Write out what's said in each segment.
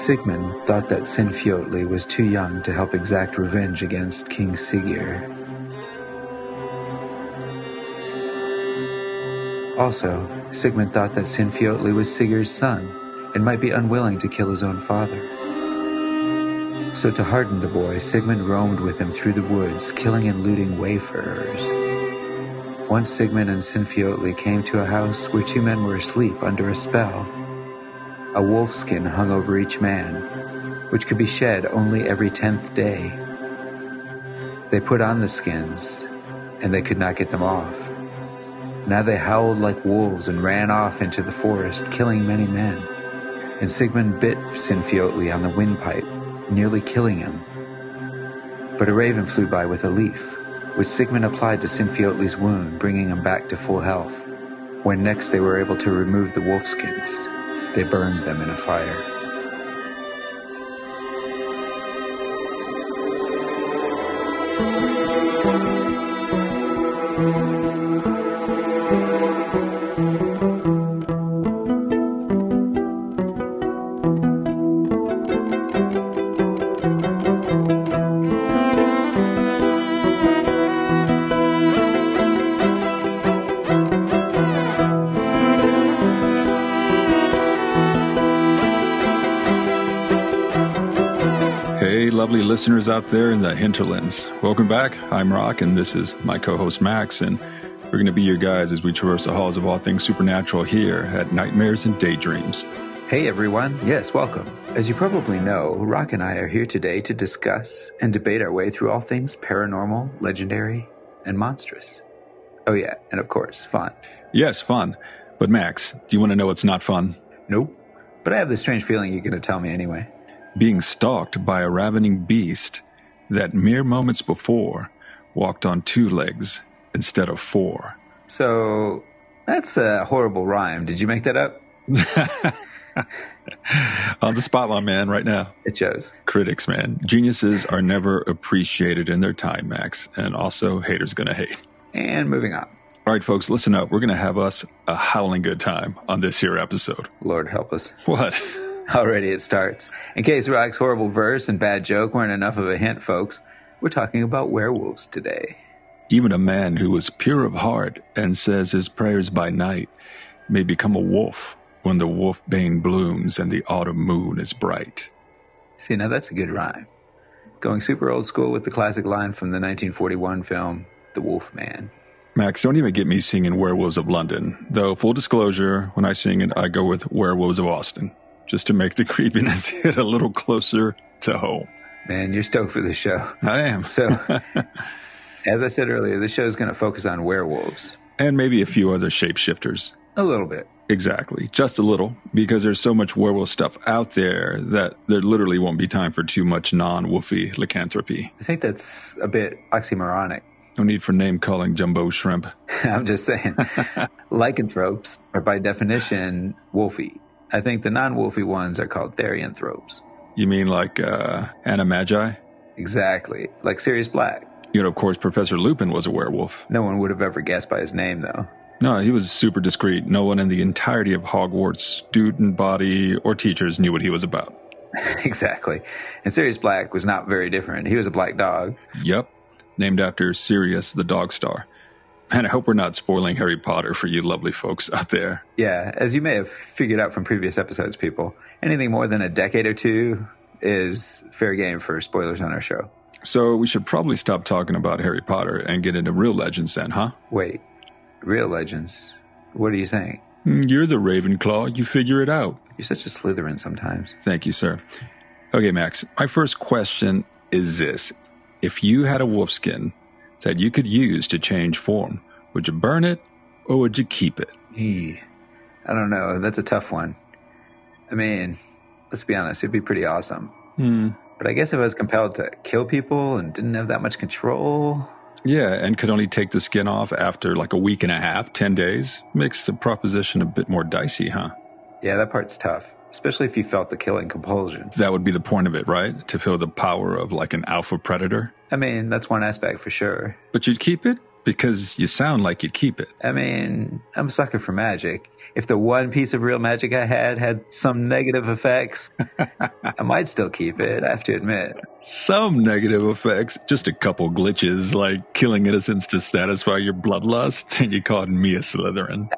Sigmund thought that Sinfjotli was too young to help exact revenge against King Siggeir. Also, Sigmund thought that Sinfjotli was Siggeir's son and might be unwilling to kill his own father. So to harden the boy, Sigmund roamed with him through the woods, killing and looting wayfarers. Once Sigmund and Sinfjotli came to a house where two men were asleep under a spell. A wolfskin hung over each man, which could be shed only every 10th day. They put on the skins, and they could not get them off. Now they howled like wolves and ran off into the forest, killing many men. And Sigmund bit Sinfjotli on the windpipe, nearly killing him. But a raven flew by with a leaf, which Sigmund applied to Sinfjotli's wound, bringing him back to full health. When next they were able to remove the wolfskins, they burned them in a fire. Lovely listeners out there in the hinterlands. Welcome back. I'm Roq, and this is my co-host Max, and we're going to be your guides as we traverse the halls of all things supernatural here at Nightmares and Daydreams. Hey everyone, yes, welcome. As you probably know, Roq and I are here today to discuss and debate our way through all things paranormal, legendary, and monstrous. Oh yeah, and of course, fun. Yes, fun. But Max, do you want to know what's not fun? Nope. But I have this strange feeling you're going to tell me anyway. Being stalked by a ravening beast that mere moments before walked on 2 legs instead of 4. So, that's a horrible rhyme. Did you make that up? On the spot, my man, right now. It shows. Critics, man. Geniuses are never appreciated in their time, Max. And also, haters gonna hate. And moving on. All right, folks, listen up. We're gonna have us a howling good time on this here episode. Lord help us. What? Already it starts. In case Roq's horrible verse and bad joke weren't enough of a hint, folks, we're talking about werewolves today. Even a man who is pure of heart and says his prayers by night may become a wolf when the wolfbane blooms and the autumn moon is bright. See, now that's a good rhyme. Going super old school with the classic line from the 1941 film, The Wolf Man. Max, don't even get me singing Werewolves of London. Though, full disclosure, when I sing it, I go with Werewolves of Austin, just to make the creepiness hit a little closer to home. Man, you're stoked for the show. I am. So, as I said earlier, this show is going to focus on werewolves. And maybe a few other shapeshifters. A little bit. Exactly. Just a little, because there's so much werewolf stuff out there that there literally won't be time for too much non-woofy lycanthropy. I think that's a bit oxymoronic. No need for name-calling jumbo shrimp. I'm just saying. Lycanthropes are by definition wolfy. I think the non-wolfy ones are called therianthropes. You mean like Animagi? Exactly. Like Sirius Black. You know, of course, Professor Lupin was a werewolf. No one would have ever guessed by his name, though. No, he was super discreet. No one in the entirety of Hogwarts, student body, or teachers knew what he was about. Exactly. And Sirius Black was not very different. He was a black dog. Yep. Named after Sirius the Dog Star. And I hope we're not spoiling Harry Potter for you lovely folks out there. Yeah, as you may have figured out from previous episodes, people, anything more than a decade or two is fair game for spoilers on our show. So we should probably stop talking about Harry Potter and get into real legends then, huh? Wait, real legends? What are you saying? You're the Ravenclaw. You figure it out. You're such a Slytherin sometimes. Thank you, sir. Okay, Max, my first question is this. If you had a wolfskin that you could use to change form, would you burn it or would you keep it? I don't know. That's a tough one. I mean, let's be honest, it'd be pretty awesome. But I guess if I was compelled to kill people and didn't have that much control... Yeah, and could only take the skin off after like a week and a half, 10 days, makes the proposition a bit more dicey, huh? Yeah, that part's tough, especially if you felt the killing compulsion. That would be the point of it, right? To feel the power of like an alpha predator? I mean, that's one aspect for sure. But you'd keep it? Because you sound like you'd keep it. I mean, I'm a sucker for magic. If the one piece of real magic I had some negative effects, I might still keep it, I have to admit. Some negative effects, just a couple glitches, like killing innocents to satisfy your bloodlust, and you called me a Slytherin.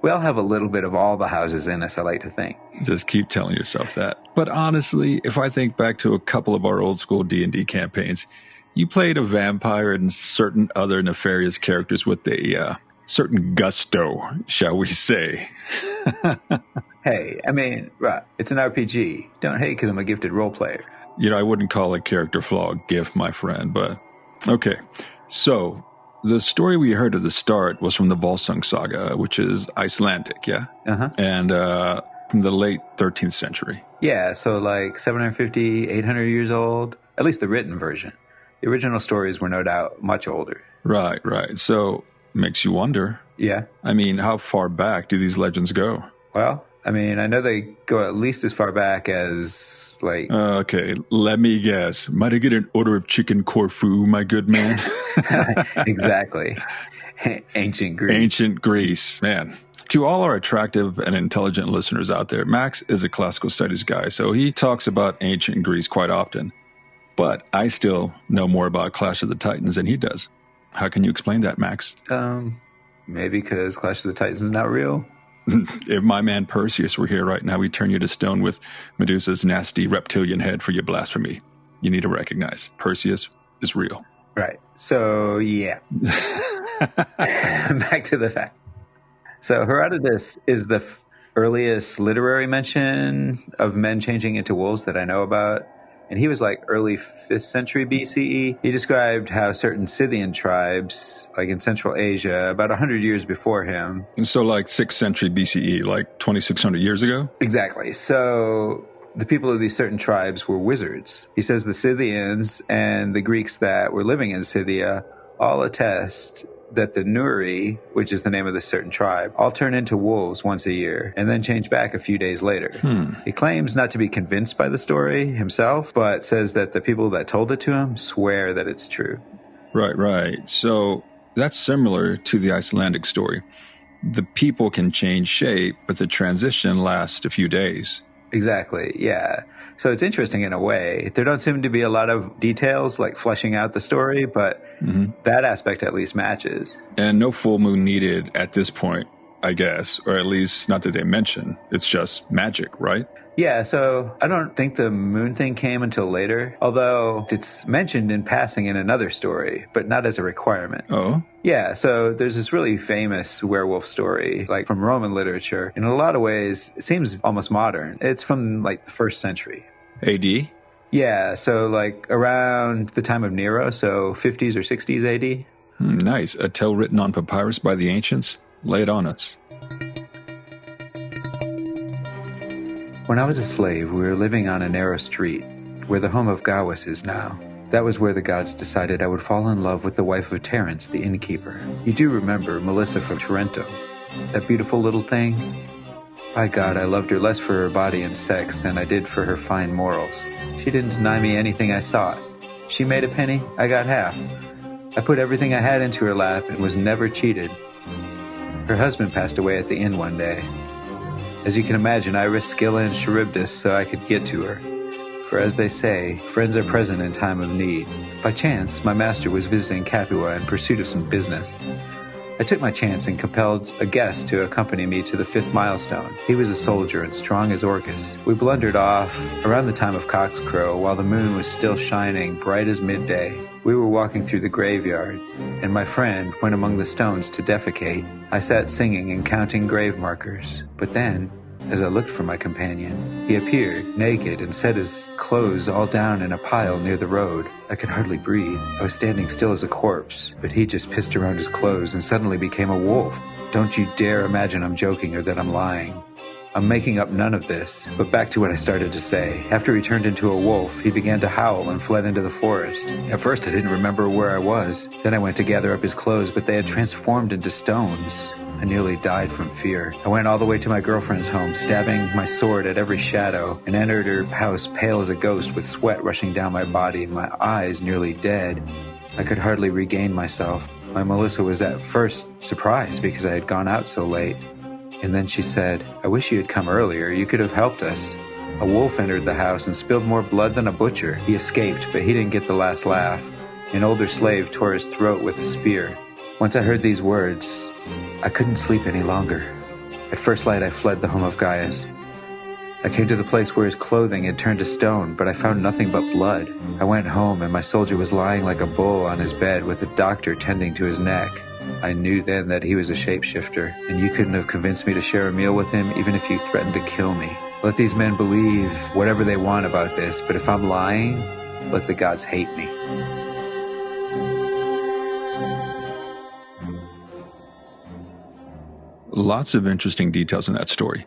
We all have a little bit of all the houses in us, I like to think. Just keep telling yourself that. But honestly, if I think back to a couple of our old school D&D campaigns, you played a vampire and certain other nefarious characters with a certain gusto, shall we say. Hey, I mean, right, it's an RPG. Don't hate because I'm a gifted role player. You know, I wouldn't call a character flaw a gift, my friend, but okay. So, the story we heard at the start was from the Volsung saga, which is Icelandic, yeah? Uh-huh. And from the late 13th century. Yeah, so like 750, 800 years old, at least the written version. The original stories were no doubt much older. Right. So, makes you wonder. Yeah. I mean, how far back do these legends go? Well, I mean, I know they go at least as far back as, like... Okay, let me guess. Might I get an order of chicken Corfu, my good man? Exactly. Ancient Greece. Ancient Greece. Man. To all our attractive and intelligent listeners out there, Max is a classical studies guy, so he talks about ancient Greece quite often. But I still know more about Clash of the Titans than he does. How can you explain that, Max? Maybe because Clash of the Titans is not real. If my man Perseus were here right now, he'd turn you to stone with Medusa's nasty reptilian head for your blasphemy. You need to recognize Perseus is real. Right. So, yeah. Back to the fact. So Herodotus is the earliest literary mention of men changing into wolves that I know about. And he was like early 5th century BCE. He described how certain Scythian tribes, like in Central Asia, about 100 years before him. And so like 6th century BCE, like 2,600 years ago? Exactly. So the people of these certain tribes were wizards. He says the Scythians and the Greeks that were living in Scythia all attest that the Nuri, which is the name of this certain tribe, all turn into wolves once a year and then change back a few days later. He claims not to be convinced by the story himself, but says that the people that told it to him swear that it's true. Right. So that's similar to the Icelandic story. The people can change shape, but the transition lasts a few days. Exactly, yeah. So it's interesting in a way. There don't seem to be a lot of details like fleshing out the story, but that aspect at least matches. And no full moon needed at this point, I guess, or at least not that they mention. It's just magic, right? Yeah, so I don't think the moon thing came until later, although it's mentioned in passing in another story, but not as a requirement. Oh? Yeah, so there's this really famous werewolf story, like from Roman literature. In a lot of ways, it seems almost modern. It's from like the 1st century. AD? Yeah, so like around the time of Nero, so 50s or 60s AD. Nice. A tale written on papyrus by the ancients? Lay it on us. When I was a slave, we were living on a narrow street, where the home of Gawes is now. That was where the gods decided I would fall in love with the wife of Terence, the innkeeper. You do remember Melissa from Taranto, that beautiful little thing? By God, I loved her less for her body and sex than I did for her fine morals. She didn't deny me anything I sought. She made a penny, I got half. I put everything I had into her lap and was never cheated. Her husband passed away at the inn one day. As you can imagine, I risked Scylla and Charybdis so I could get to her. For as they say, friends are present in time of need. By chance, my master was visiting Capua in pursuit of some business. I took my chance and compelled a guest to accompany me to the 5th milestone. He was a soldier and strong as Orcus. We blundered off around the time of cock's crow while the moon was still shining bright as midday. We were walking through the graveyard, and my friend went among the stones to defecate. I sat singing and counting grave markers. But then, as I looked for my companion, he appeared, naked, and set his clothes all down in a pile near the road. I could hardly breathe. I was standing still as a corpse, but he just pissed around his clothes and suddenly became a wolf. Don't you dare imagine I'm joking or that I'm lying. I'm making up none of this, but back to what I started to say. After he turned into a wolf, he began to howl and fled into the forest. At first, I didn't remember where I was. Then I went to gather up his clothes, but they had transformed into stones. I nearly died from fear. I went all the way to my girlfriend's home, stabbing my sword at every shadow, and entered her house pale as a ghost with sweat rushing down my body and my eyes nearly dead. I could hardly regain myself. My Melissa was at first surprised because I had gone out so late. And then she said, "I wish you had come earlier. You could have helped us." A wolf entered the house and spilled more blood than a butcher. He escaped, but he didn't get the last laugh. An older slave tore his throat with a spear. Once I heard these words, I couldn't sleep any longer. At first light, I fled the home of Gaius. I came to the place where his clothing had turned to stone, but I found nothing but blood. I went home, and my soldier was lying like a bull on his bed with a doctor tending to his neck. I knew then that he was a shapeshifter, and you couldn't have convinced me to share a meal with him, even if you threatened to kill me. Let these men believe whatever they want about this, but if I'm lying, let the gods hate me. Lots of interesting details in that story.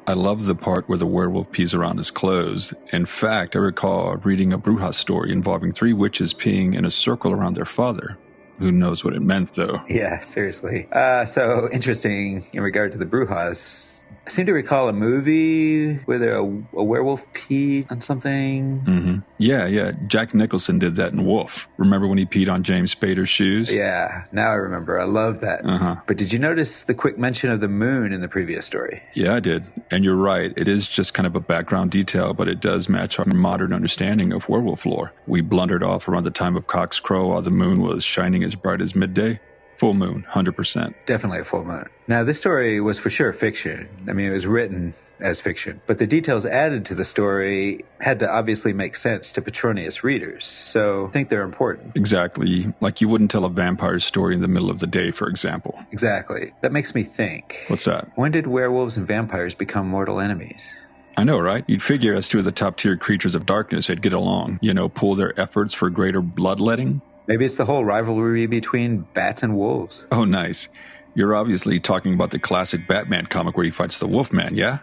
I love the part where the werewolf pees around his clothes. In fact, I recall reading a Brujas story involving 3 witches peeing in a circle around their father. Who knows what it meant, though? Yeah, seriously. So interesting in regard to the Brujas. I seem to recall a movie where a werewolf peed on something. Mm-hmm. Yeah. Jack Nicholson did that in Wolf. Remember when he peed on James Spader's shoes? Yeah, now I remember. I love that. But did you notice the quick mention of the moon in the previous story? Yeah, I did. And you're right. It is just kind of a background detail, but it does match our modern understanding of werewolf lore. We blundered off around the time of cock's crow while the moon was shining as bright as midday. Full moon, 100%. Definitely a full moon. Now, this story was for sure fiction. I mean, it was written as fiction. But the details added to the story had to obviously make sense to Petronius readers. So I think they're important. Exactly. Like you wouldn't tell a vampire story in the middle of the day, for example. Exactly. That makes me think. What's that? When did werewolves and vampires become mortal enemies? I know, right? You'd figure as 2 of the top-tier creatures of darkness, they'd get along. Pool their efforts for greater bloodletting. Maybe it's the whole rivalry between bats and wolves. Oh, nice. You're obviously talking about the classic Batman comic where he fights the Wolfman, yeah?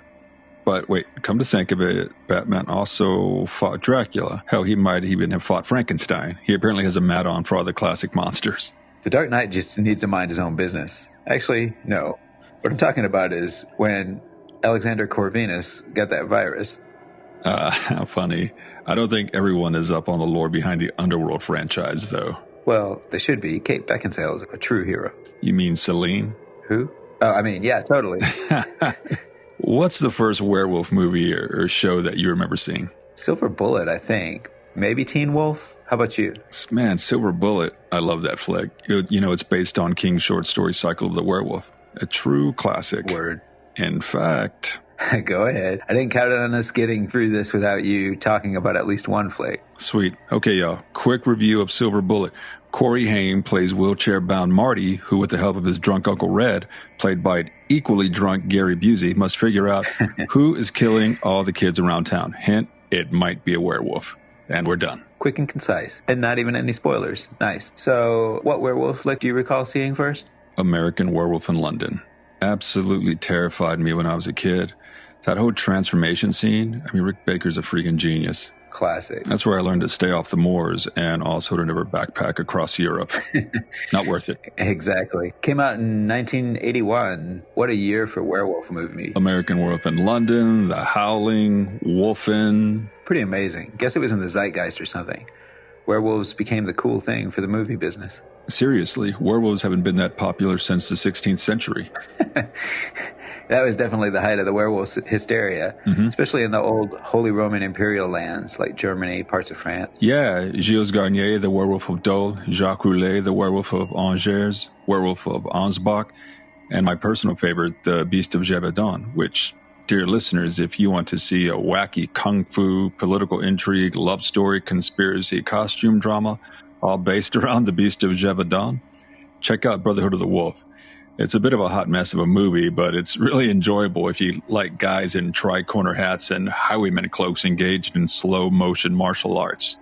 But wait, come to think of it, Batman also fought Dracula. Hell, he might even have fought Frankenstein. He apparently has a mat-on for all the classic monsters. The Dark Knight just needs to mind his own business. Actually, no. What I'm talking about is when Alexander Corvinus got that virus. How funny. I don't think everyone is up on the lore behind the Underworld franchise, though. Well, they should be. Kate Beckinsale is a true hero. You mean Celine? Who? Oh, I mean, yeah, totally. What's the first werewolf movie or show that you remember seeing? Silver Bullet, I think. Maybe Teen Wolf? How about you? Man, Silver Bullet. I love that flick. It's based on King's short story Cycle of the Werewolf. A true classic. Word. In fact... Go ahead. I didn't count on us getting through this without you talking about at least one flick. Sweet. Okay, y'all. Quick review of Silver Bullet. Corey Haim plays wheelchair-bound Marty, who, with the help of his drunk Uncle Red, played by an equally drunk Gary Busey, must figure out who is killing all the kids around town. Hint, it might be a werewolf. And we're done. Quick and concise. And not even any spoilers. Nice. So, what werewolf flick do you recall seeing first? American Werewolf in London. Absolutely terrified me when I was a kid. That whole transformation scene, Rick Baker's a freaking genius. Classic. That's where I learned to stay off the moors and also to never backpack across Europe. Not worth it. Exactly. Came out in 1981. What a year for werewolf movie. American Werewolf in London, The Howling, Wolfen. Pretty amazing. Guess it was in the zeitgeist or something. Werewolves became the cool thing for the movie business. Seriously, werewolves haven't been that popular since the 16th century. That was definitely the height of the werewolf hysteria, especially in the old Holy Roman Imperial lands like Germany, parts of France. Yeah, Gilles Garnier, the werewolf of Dole, Jacques Roulet, the werewolf of Angers, werewolf of Ansbach, and my personal favorite, the Beast of Gévaudan, which, dear listeners, if you want to see a wacky kung fu, political intrigue, love story, conspiracy, costume drama, all based around the Beast of Gévaudan, check out Brotherhood of the Wolf. It's a bit of a hot mess of a movie, but it's really enjoyable if you like guys in tri-corner hats and highwaymen cloaks engaged in slow-motion martial arts.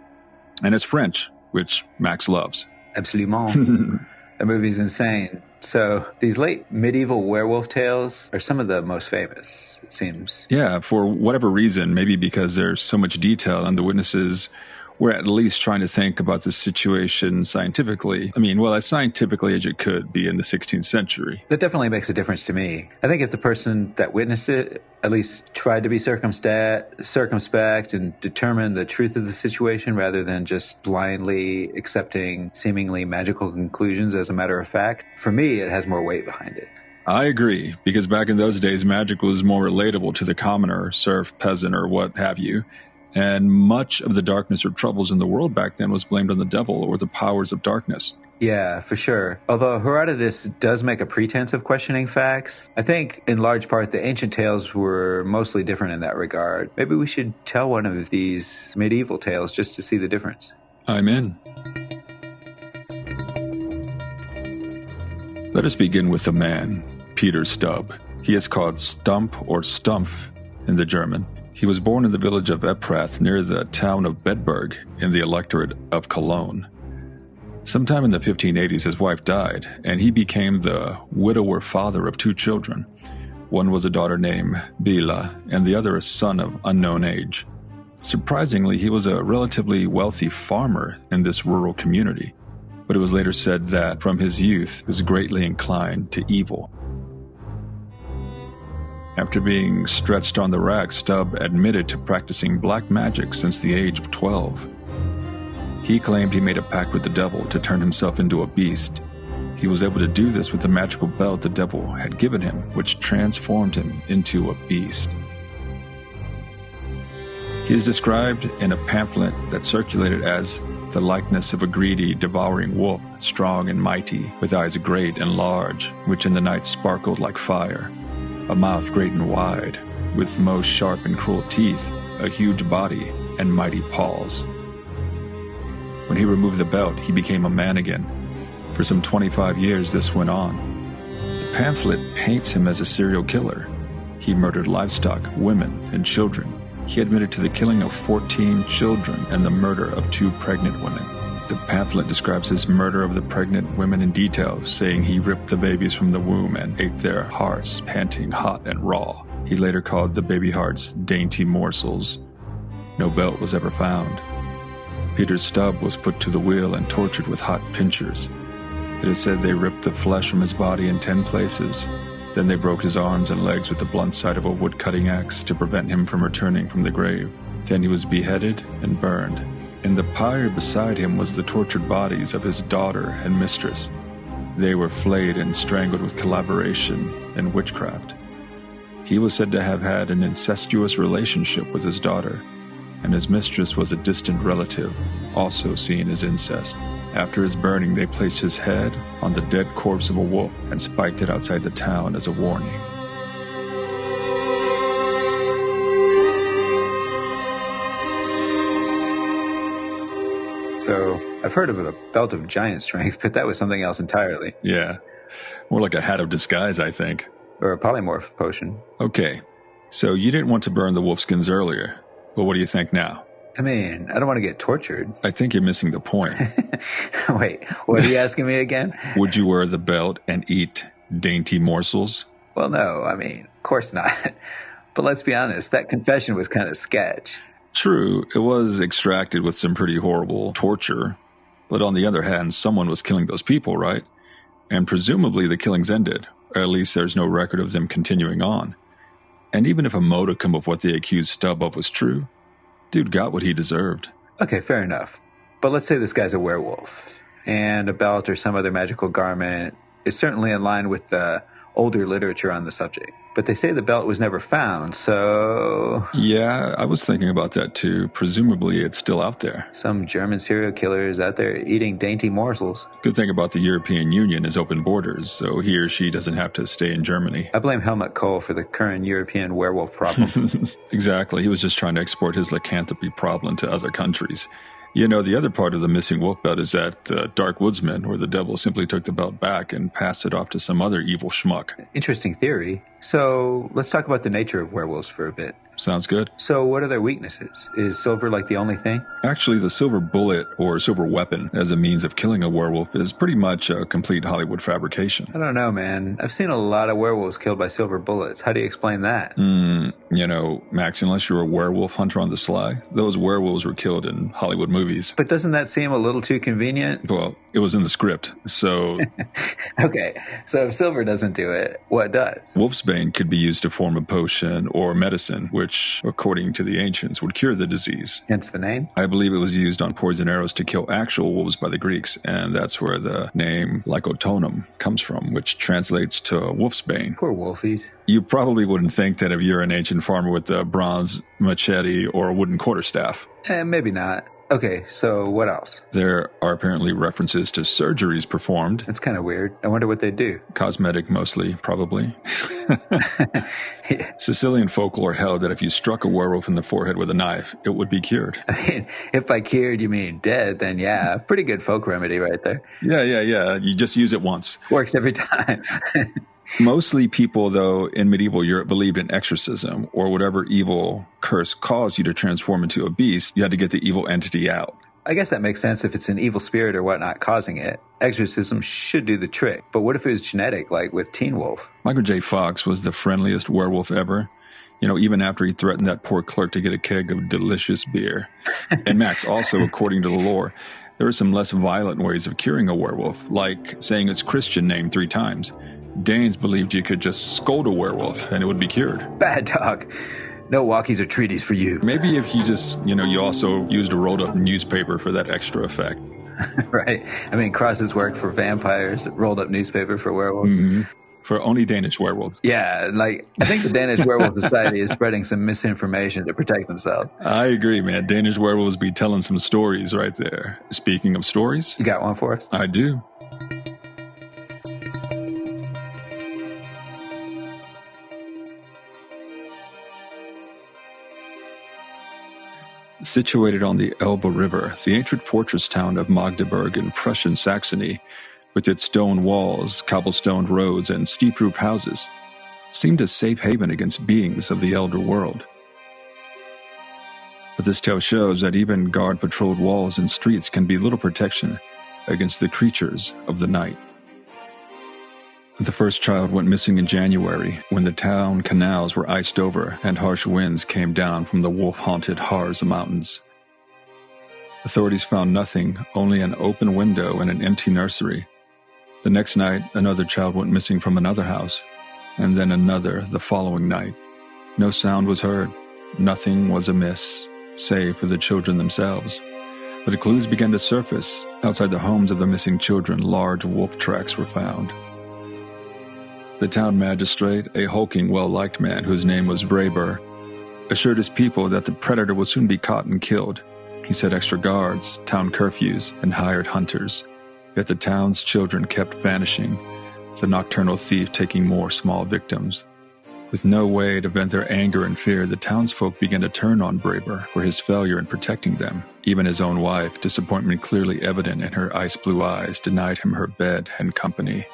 And it's French, which Max loves. Absolument. The movie's insane. So these late medieval werewolf tales are some of the most famous, it seems. Yeah, for whatever reason, maybe because there's so much detail and the witnesses we're at least trying to think about the situation scientifically. I mean, well, as scientifically as you could be in the 16th century. That definitely makes a difference to me. I think if the person that witnessed it at least tried to be circumspect and determine the truth of the situation rather than just blindly accepting seemingly magical conclusions as a matter of fact, for me, it has more weight behind it. I agree, because back in those days, magic was more relatable to the commoner, serf, peasant, or what have you. And much of the darkness or troubles in the world back then was blamed on the devil or the powers of darkness. Yeah, for sure. Although Herodotus does make a pretense of questioning facts, I think in large part the ancient tales were mostly different in that regard. Maybe we should tell one of these medieval tales just to see the difference. I'm in. Let us begin with a man, Peter Stubb. He is called Stump or Stumpf in the German. He was born in the village of Eprath near the town of Bedburg in the electorate of Cologne. Sometime in the 1580s, his wife died, and he became the widower father of 2 children. One was a daughter named Bila, and the other a son of unknown age. Surprisingly, he was a relatively wealthy farmer in this rural community, but it was later said that from his youth he was greatly inclined to evil. After being stretched on the rack, Stubb admitted to practicing black magic since the age of 12. He claimed he made a pact with the devil to turn himself into a beast. He was able to do this with the magical belt the devil had given him, which transformed him into a beast. He is described in a pamphlet that circulated as the likeness of a greedy, devouring wolf, strong and mighty, with eyes great and large, which in the night sparkled like fire, a mouth great and wide, with most sharp and cruel teeth, a huge body, and mighty paws. When he removed the belt, he became a man again. For some 25 years this went on. The pamphlet paints him as a serial killer. He murdered livestock, women, and children. He admitted to the killing of 14 children and the murder of 2 pregnant women. The pamphlet describes his murder of the pregnant women in detail, saying he ripped the babies from the womb and ate their hearts, panting hot and raw. He later called the baby hearts dainty morsels. No belt was ever found. Peter Stubb was put to the wheel and tortured with hot pincers. It is said they ripped the flesh from his body in 10 places. Then they broke his arms and legs with the blunt side of a wood-cutting axe to prevent him from returning from the grave. Then he was beheaded and burned. In the pyre beside him was the tortured bodies of his daughter and mistress. They were flayed and strangled with collaboration and witchcraft. He was said to have had an incestuous relationship with his daughter, and his mistress was a distant relative, also seen as incest. After his burning, they placed his head on the dead corpse of a wolf and spiked it outside the town as a warning. So, I've heard of a belt of giant strength, but that was something else entirely. Yeah, more like a hat of disguise, I think. Or a polymorph potion. Okay, so you didn't want to burn the wolfskins earlier, but what do you think now? I mean, I don't want to get tortured. I think you're missing the point. Wait, what are you asking me again? Would you wear the belt and eat dainty morsels? Well, no, I mean, of course not. But let's be honest, that confession was kind of sketch. True, it was extracted with some pretty horrible torture. But on the other hand, someone was killing those people, right? And presumably the killings ended, or at least there's no record of them continuing on. And even if a modicum of what they accused Stubb of was true, dude got what he deserved. Okay, fair enough. But let's say this guy's a werewolf, and a belt or some other magical garment is certainly in line with the older literature on the subject. But they say the belt was never found, so... Yeah, I was thinking about that too. Presumably it's still out there. Some German serial killer is out there eating dainty morsels. Good thing about the European Union is open borders, so he or she doesn't have to stay in Germany. I blame Helmut Kohl for the current European werewolf problem. Exactly. He was just trying to export his lycanthropy problem to other countries. You know, the other part of the missing wolf belt is that Dark Woodsman, where the devil simply took the belt back and passed it off to some other evil schmuck. Interesting theory. So let's talk about the nature of werewolves for a bit. Sounds good. So what are their weaknesses? Is silver like the only thing? Actually, the silver bullet or silver weapon as a means of killing a werewolf is pretty much a complete Hollywood fabrication. I don't know, man. I've seen a lot of werewolves killed by silver bullets. How do you explain that? Max, unless you're a werewolf hunter on the sly, those werewolves were killed in Hollywood movies. But doesn't that seem a little too convenient? Well, it was in the script, so... Okay, so if silver doesn't do it, what does? Wolfsbane could be used to form a potion or medicine, which, according to the ancients, would cure the disease. Hence the name? I believe it was used on poison arrows to kill actual wolves by the Greeks, and that's where the name lycotonum comes from, which translates to wolfsbane. Poor wolfies. You probably wouldn't think that if you're an ancient farmer with a bronze machete or a wooden quarterstaff. Maybe not. Okay, so what else? There are apparently references to surgeries performed. That's kind of weird. I wonder what they do. Cosmetic mostly, probably. Yeah. Sicilian folklore held that if you struck a werewolf in the forehead with a knife, it would be cured. I mean, if by cured you mean dead, then yeah, pretty good folk remedy right there. Yeah. You just use it once. Works every time. Mostly people, though, in medieval Europe believed in exorcism, or whatever evil curse caused you to transform into a beast, you had to get the evil entity out. I guess that makes sense if it's an evil spirit or whatnot causing it. Exorcism should do the trick. But what if it was genetic, like with Teen Wolf? Michael J. Fox was the friendliest werewolf ever. Even after he threatened that poor clerk to get a keg of delicious beer. And Max, also, according to the lore, there are some less violent ways of curing a werewolf, like saying its Christian name 3 times. Danes believed you could just scold a werewolf and it would be cured. Bad talk. No walkies or treaties for you. Maybe if you just, you also used a rolled up newspaper for that extra effect. Right. I mean, crosses work for vampires, rolled up newspaper for werewolves. Mm-hmm. For only Danish werewolves. Yeah, I think the Danish Werewolf Society is spreading some misinformation to protect themselves. I agree, man. Danish werewolves be telling some stories right there. Speaking of stories. You got one for us? I do. Situated on the Elbe River, the ancient fortress town of Magdeburg in Prussian Saxony, with its stone walls, cobblestoned roads, and steep-roofed houses, seemed a safe haven against beings of the elder world. But this tale shows that even guard-patrolled walls and streets can be little protection against the creatures of the night. The first child went missing in January when the town canals were iced over and harsh winds came down from the wolf-haunted Harz Mountains. Authorities found nothing, only an open window and an empty nursery. The next night, another child went missing from another house, and then another the following night. No sound was heard. Nothing was amiss, save for the children themselves. But clues began to surface. Outside the homes of the missing children, large wolf tracks were found. The town magistrate, a hulking, well-liked man whose name was Braber, assured his people that the predator would soon be caught and killed. He set extra guards, town curfews, and hired hunters. Yet the town's children kept vanishing, the nocturnal thief taking more small victims. With no way to vent their anger and fear, the townsfolk began to turn on Braber for his failure in protecting them. Even his own wife, disappointment clearly evident in her ice-blue eyes, denied him her bed and company.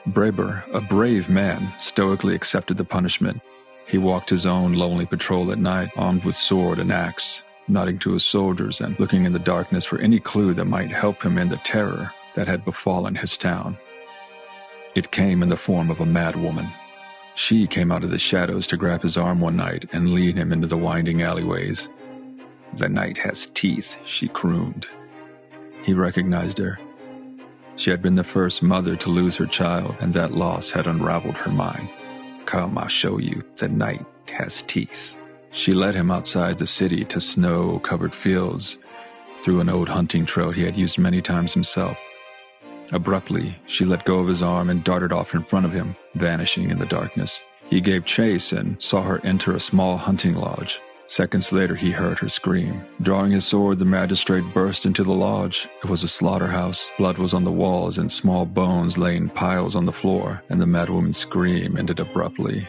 Braber, a brave man, stoically accepted the punishment. He walked his own lonely patrol at night, armed with sword and axe, nodding to his soldiers and looking in the darkness for any clue that might help him in the terror that had befallen his town. It came in the form of a mad woman. She came out of the shadows to grab his arm one night and lead him into the winding alleyways. "The night has teeth," she crooned. He recognized her. She had been the first mother to lose her child, and that loss had unraveled her mind. "Come, I'll show you. The night has teeth." She led him outside the city to snow-covered fields, through an old hunting trail he had used many times himself. Abruptly, she let go of his arm and darted off in front of him, vanishing in the darkness. He gave chase and saw her enter a small hunting lodge. Seconds later, he heard her scream. Drawing his sword, the magistrate burst into the lodge. It was a slaughterhouse. Blood was on the walls and small bones lay in piles on the floor, and the madwoman's scream ended abruptly.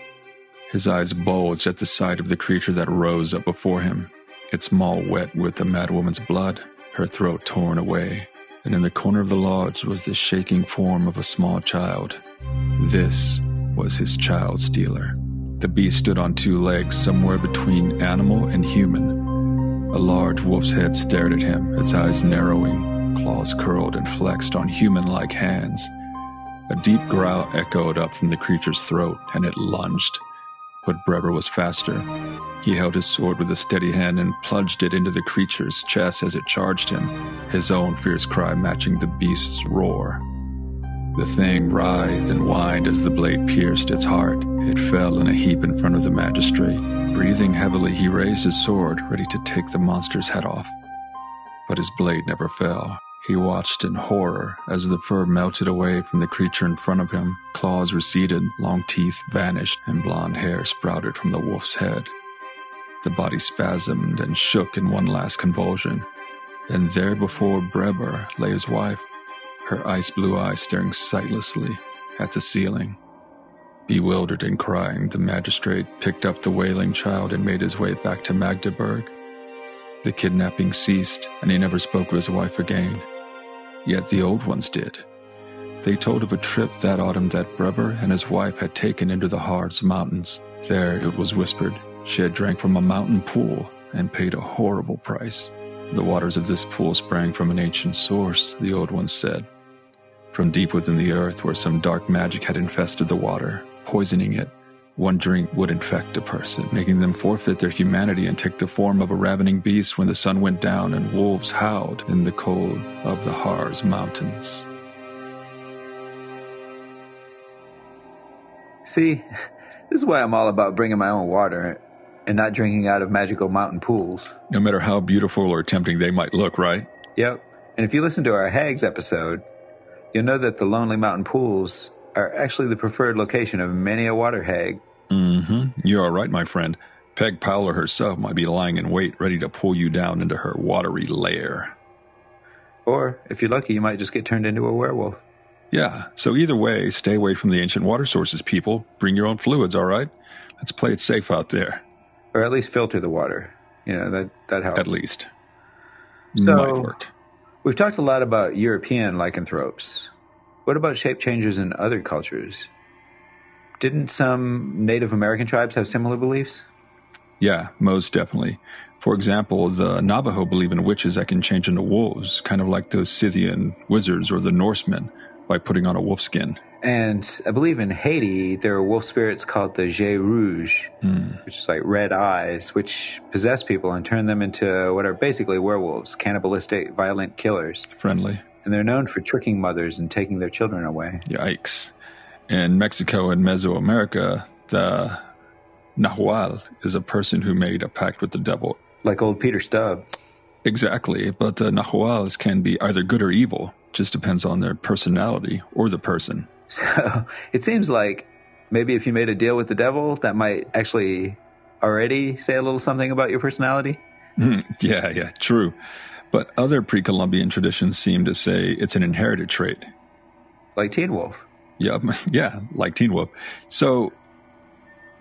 His eyes bulged at the sight of the creature that rose up before him, its maw wet with the madwoman's blood, her throat torn away. And in the corner of the lodge was the shaking form of a small child. This was his child stealer. The beast stood on two legs, somewhere between animal and human. A large wolf's head stared at him, its eyes narrowing, claws curled and flexed on human-like hands. A deep growl echoed up from the creature's throat, and it lunged. But Breber was faster. He held his sword with a steady hand and plunged it into the creature's chest as it charged him, his own fierce cry matching the beast's roar. The thing writhed and whined as the blade pierced its heart. It fell in a heap in front of the magistrate. Breathing heavily, he raised his sword, ready to take the monster's head off. But his blade never fell. He watched in horror as the fur melted away from the creature in front of him. Claws receded, long teeth vanished, and blonde hair sprouted from the wolf's head. The body spasmed and shook in one last convulsion. And there before Breber lay his wife, her ice-blue eyes staring sightlessly at the ceiling. Bewildered and crying, the magistrate picked up the wailing child and made his way back to Magdeburg. The kidnapping ceased, and he never spoke of his wife again. Yet the old ones did. They told of a trip that autumn that Breber and his wife had taken into the Harz Mountains. There, it was whispered, she had drank from a mountain pool and paid a horrible price. The waters of this pool sprang from an ancient source, the old ones said, from deep within the earth where some dark magic had infested the water, poisoning it. One drink would infect a person, making them forfeit their humanity and take the form of a ravening beast when the sun went down and wolves howled in the cold of the Harz Mountains. See, this is why I'm all about bringing my own water and not drinking out of magical mountain pools. No matter how beautiful or tempting they might look, right? Yep. And if you listen to our Hags episode, you'll know that the lonely mountain pools are actually the preferred location of many a water hag. You are right, my friend. Peg Powler herself might be lying in wait, ready to pull you down into her watery lair. Or, if you're lucky, you might just get turned into a werewolf. Yeah, so either way, stay away from the ancient water sources, people. Bring your own fluids, all right? Let's play it safe out there. Or at least filter the water. You know, that helps. At least. So, might work. We've talked a lot about European lycanthropes. What about shape changers in other cultures? Didn't some Native American tribes have similar beliefs? Yeah, most definitely. For example, the Navajo believe in witches that can change into wolves, kind of like those Scythian wizards or the Norsemen, by putting on a wolf skin. And I believe in Haiti, there are wolf spirits called the Jeux Rouge, which is like red eyes, which possess people and turn them into what are basically werewolves, cannibalistic, violent killers. Friendly. And they're known for tricking mothers and taking their children away. Yikes. In Mexico and Mesoamerica, the Nahuwal is a person who made a pact with the devil. Like old Peter Stubb. Exactly, but the Nahuwals can be either good or evil. Just depends on their personality or the person. So it seems like maybe if you made a deal with the devil, that might actually already say a little something about your personality. Yeah, true. But other pre-Columbian traditions seem to say it's an inherited trait. Like Teen Wolf. Yeah, like Teen Wolf. So,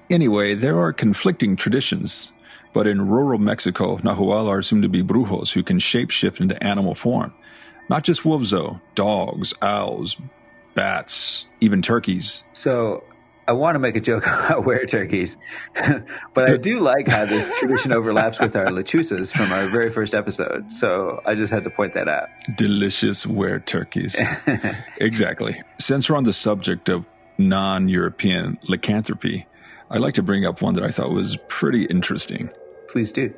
anyway, there are conflicting traditions. But in rural Mexico, Nahuwal are assumed to be brujos who can shapeshift into animal form. Not just wolves, though. Dogs, owls, bats, even turkeys. So, I want to make a joke about were-turkeys, but I do like how this tradition overlaps with our lechuzas from our very first episode, so I just had to point that out. Delicious were-turkeys. Exactly. Since we're on the subject of non-European lycanthropy, I'd like to bring up one that I thought was pretty interesting. Please do.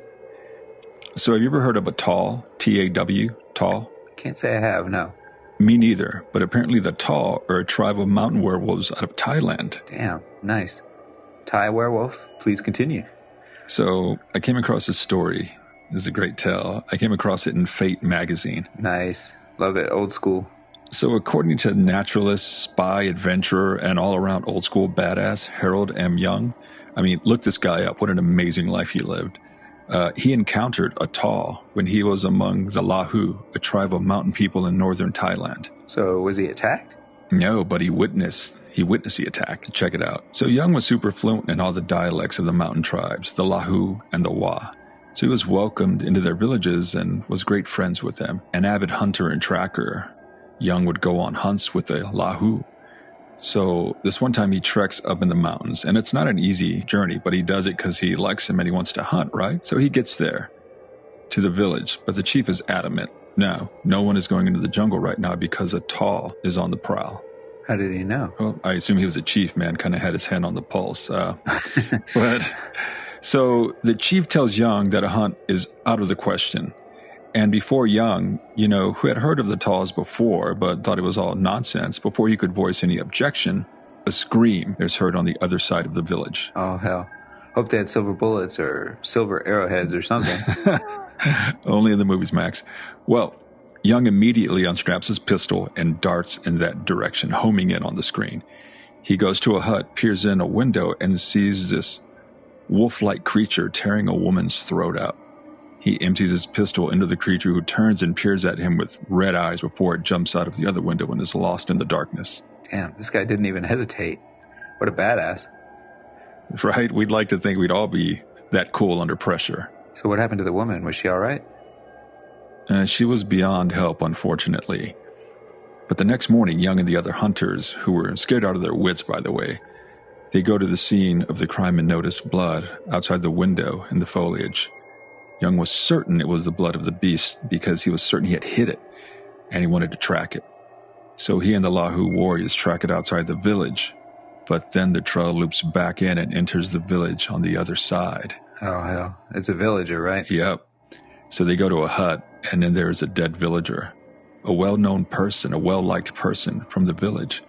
So have you ever heard of a Taw, T-A-W, Taw? Can't say I have, no. Me neither, but apparently the Taw are a tribe of mountain werewolves out of Thailand. Damn, nice. Thai werewolf, please continue. So I came across this story. This is a great tale. I came across it in Fate magazine. Nice. Love it. Old school. So according to naturalist, spy, adventurer, and all-around old-school badass Harold M. Young, I mean, look this guy up. What an amazing life he lived. He encountered a Taw when he was among the Lahu, a tribe of mountain people in northern Thailand. So was he attacked? No, but he witnessed the attack. Check it out. So Young was super fluent in all the dialects of the mountain tribes, the Lahu and the Wa. So he was welcomed into their villages and was great friends with them. An avid hunter and tracker, Young would go on hunts with the Lahu. So this one time he treks up in the mountains, and it's not an easy journey, but he does it because he likes him and he wants to hunt, right? So he gets there to the village, but the chief is adamant. No one is going into the jungle right now because a tall is on the prowl. How did he know? Well, I assume he was a chief, man, kind of had his hand on the pulse. But so the chief tells Young that a hunt is out of the question. And before Young, who had heard of the Talls before, but thought it was all nonsense, before he could voice any objection, a scream is heard on the other side of the village. Oh, hell. Hope they had silver bullets or silver arrowheads or something. Only in the movies, Max. Well, Young immediately unstraps his pistol and darts in that direction, homing in on the screen. He goes to a hut, peers in a window, and sees this wolf-like creature tearing a woman's throat out. He empties his pistol into the creature, who turns and peers at him with red eyes before it jumps out of the other window and is lost in the darkness. Damn, this guy didn't even hesitate. What a badass. Right? We'd like to think we'd all be that cool under pressure. So what happened to the woman? Was she all right? She was beyond help, unfortunately. But the next morning, Young and the other hunters, who were scared out of their wits, by the way, they go to the scene of the crime and notice blood outside the window in the foliage. Young was certain it was the blood of the beast because he was certain he had hit it, and he wanted to track it. So he and the Lahu warriors track it outside the village, but then the trail loops back in and enters the village on the other side. Oh, hell. It's a villager, right? Yep. So they go to a hut, and then there is a dead villager, a well-known person, a well-liked person from the village,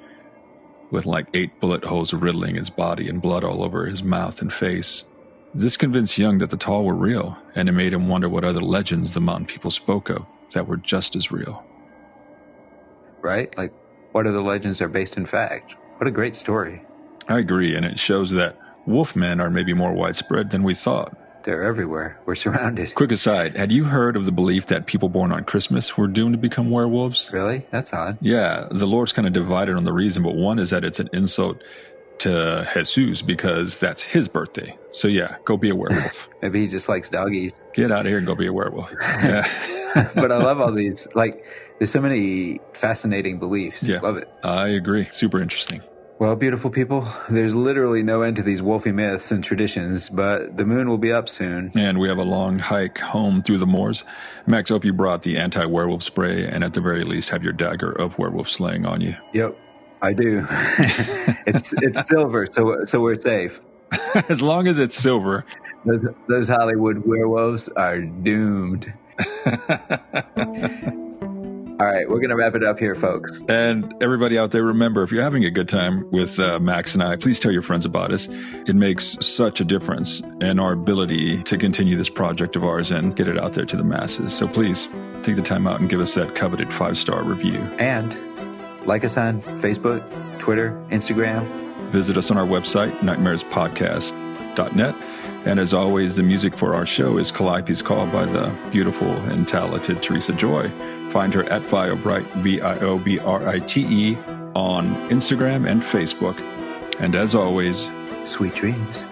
with like 8 bullet holes riddling his body and blood all over his mouth and face. This convinced Young that the Tall were real, and it made him wonder what other legends the mountain people spoke of that were just as real. Right? Like, what other legends are based in fact? What a great story. I agree, and it shows that wolfmen are maybe more widespread than we thought. They're everywhere. We're surrounded. Quick aside, had you heard of the belief that people born on Christmas were doomed to become werewolves? Really? That's odd. Yeah, the lore's kind of divided on the reason, but one is that it's an insult to Jesus because that's his birthday. So yeah, go be a werewolf. Maybe he just likes doggies. Get out of here and go be a werewolf. Yeah. But I love all these. Like, there's so many fascinating beliefs. Yeah, love it. I agree. Super interesting. Well, beautiful people, there's literally no end to these wolfy myths and traditions, but the moon will be up soon. And we have a long hike home through the moors. Max, hope you brought the anti-werewolf spray and at the very least have your dagger of werewolf slaying on you. Yep, I do. It's silver, so we're safe. As long as it's silver. Those Hollywood werewolves are doomed. All right, we're going to wrap it up here, folks. And everybody out there, remember, if you're having a good time with Max and I, please tell your friends about us. It makes such a difference in our ability to continue this project of ours and get it out there to the masses. So please take the time out and give us that coveted 5-star review. And like us on Facebook, Twitter, Instagram. Visit us on our website, nightmarespodcast.net. And as always, the music for our show is Calliope's Call by the beautiful and talented Teresa Joy. Find her at Viobrite, Viobrite, on Instagram and Facebook. And as always, sweet dreams.